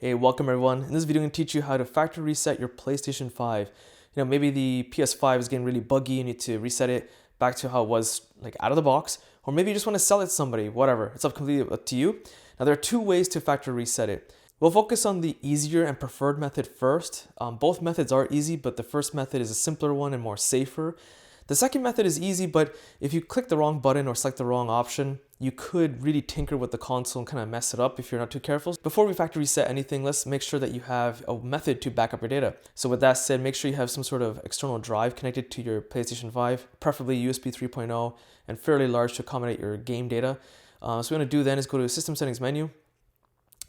Hey, welcome everyone. In this video, I'm going to teach you how to factory reset your PlayStation 5. Maybe the PS5 is getting really buggy, you need to reset it back to how it was like out of the box, or maybe you just want to sell it to somebody, whatever. It's completely up to you. Now, there are two ways to factory reset it. We'll focus on the easier and preferred method first. Both methods are easy, but the first method is a simpler one and more safer. The second method is easy, but if you click the wrong button or select the wrong option, you could really tinker with the console and kind of mess it up if you're not too careful. Before we factory reset anything, let's make sure that you have a method to back up your data. So with that said, make sure you have some sort of external drive connected to your PlayStation 5, preferably USB 3.0 and fairly large to accommodate your game data. So what we're going to do then is go to the System Settings menu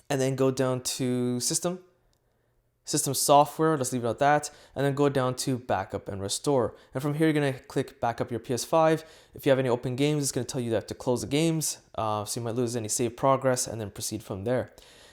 and then go down to System Software, let's leave it at that, and then go down to Backup and Restore. And from here, you're going to click Backup your PS5. If you have any open games, it's going to tell you that to close the games, so you might lose any save progress, and then proceed from there.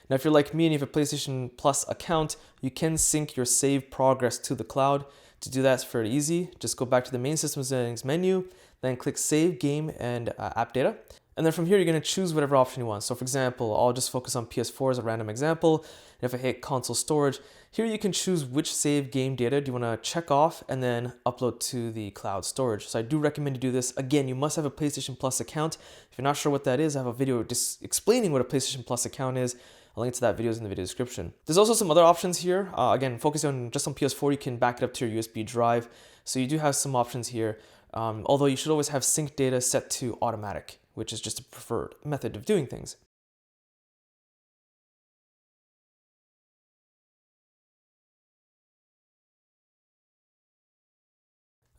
Now, if you're like me and you have a PlayStation Plus account, you can sync your save progress to the cloud. To do that, it's fairly easy. Just go back to the main System Settings menu, then click Save Game and App Data. And then from here, you're going to choose whatever option you want. So for example, I'll just focus on PS4 as a random example. And if I hit console storage, here you can choose which save game data do you want to check off and then upload to the cloud storage. So I do recommend you do this. Again, you must have a PlayStation Plus account. If you're not sure what that is, I have a video just explaining what a PlayStation Plus account is. A link to that video is in the video description. There's also some other options here. Again, focusing on just on PS4, you can back it up to your USB drive. So you do have some options here. Although you should always have sync data set to automatic, which is just a preferred method of doing things.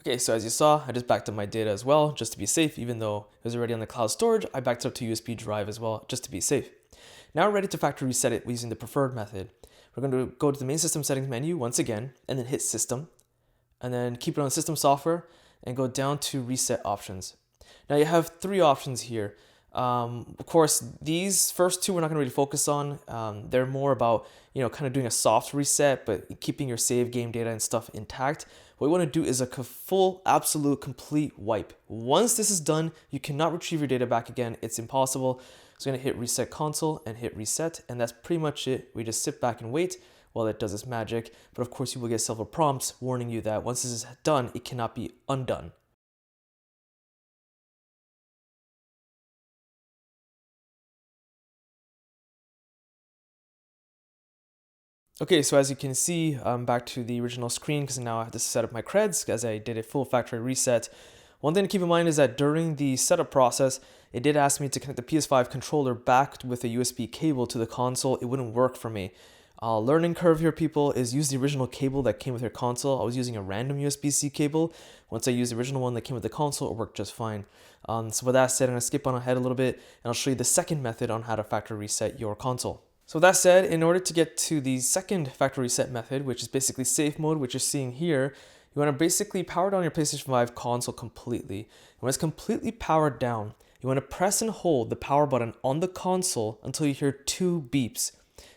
Okay, so as you saw, I just backed up my data as well, just to be safe. Even though it was already on the cloud storage, I backed it up to USB drive as well, just to be safe. Now we're ready to factory reset it using the preferred method. We're going to go to the main System Settings menu once again, and then hit System, and then keep it on System Software, and go down to Reset Options. Now you have three options here. Of course, these first two we're not going to really focus on. They're more about, kind of doing a soft reset, but keeping your save game data and stuff intact. What we want to do is a full, absolute, complete wipe. Once this is done, you cannot retrieve your data back again. It's impossible. So I'm going to hit Reset Console and hit Reset, and that's pretty much it. We just sit back and wait while it does its magic. But of course, you will get several prompts warning you that once this is done, it cannot be undone. Okay, so as you can see, I'm back to the original screen because now I have to set up my creds as I did a full factory reset. One thing to keep in mind is that during the setup process, it did ask me to connect the PS5 controller back with a USB cable to the console. It wouldn't work for me. Learning curve here, people, is use the original cable that came with your console. I was using a random USB-C cable. Once I used the original one that came with the console, it worked just fine. So with that said, I'm going to skip on ahead a little bit, and I'll show you the second method on how to factory reset your console. So with that said, in order to get to the second factory reset method, which is basically safe mode, which you're seeing here, you want to basically power down your PlayStation 5 console completely. And when it's completely powered down, you want to press and hold the power button on the console until you hear two beeps.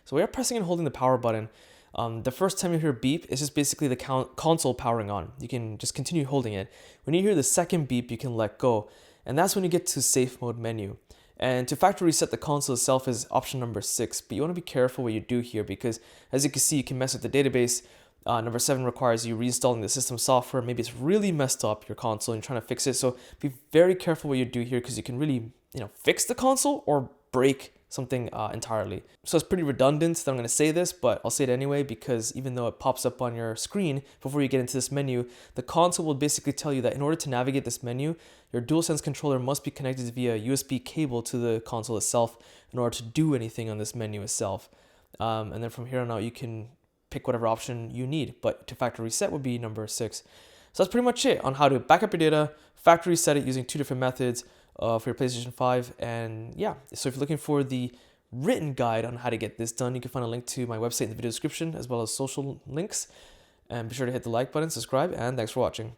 So we are pressing and holding the power button. The first time you hear a beep, it's just basically the console powering on. You can just continue holding it. When you hear the second beep, you can let go. And that's when you get to safe mode menu. And to factory reset the console itself is option number 6, but you want to be careful what you do here because as you can see, you can mess with the database. Number 7 requires you reinstalling the system software. Maybe it's really messed up your console and you're trying to fix it. So be very careful what you do here because you can really, fix the console or break something entirely. So it's pretty redundant that I'm going to say this, but I'll say it anyway because even though it pops up on your screen before you get into this menu, the console will basically tell you that in order to navigate this menu, your DualSense controller must be connected via USB cable to the console itself in order to do anything on this menu itself. And then from here on out, you can pick whatever option you need, but to factory reset would be number 6. So that's pretty much it on how to back up your data, factory reset it using two different methods for your PlayStation 5. And yeah, so if you're looking for the written guide on how to get this done, you can find a link to my website in the video description as well as social links. And be sure to hit the like button, subscribe, and thanks for watching.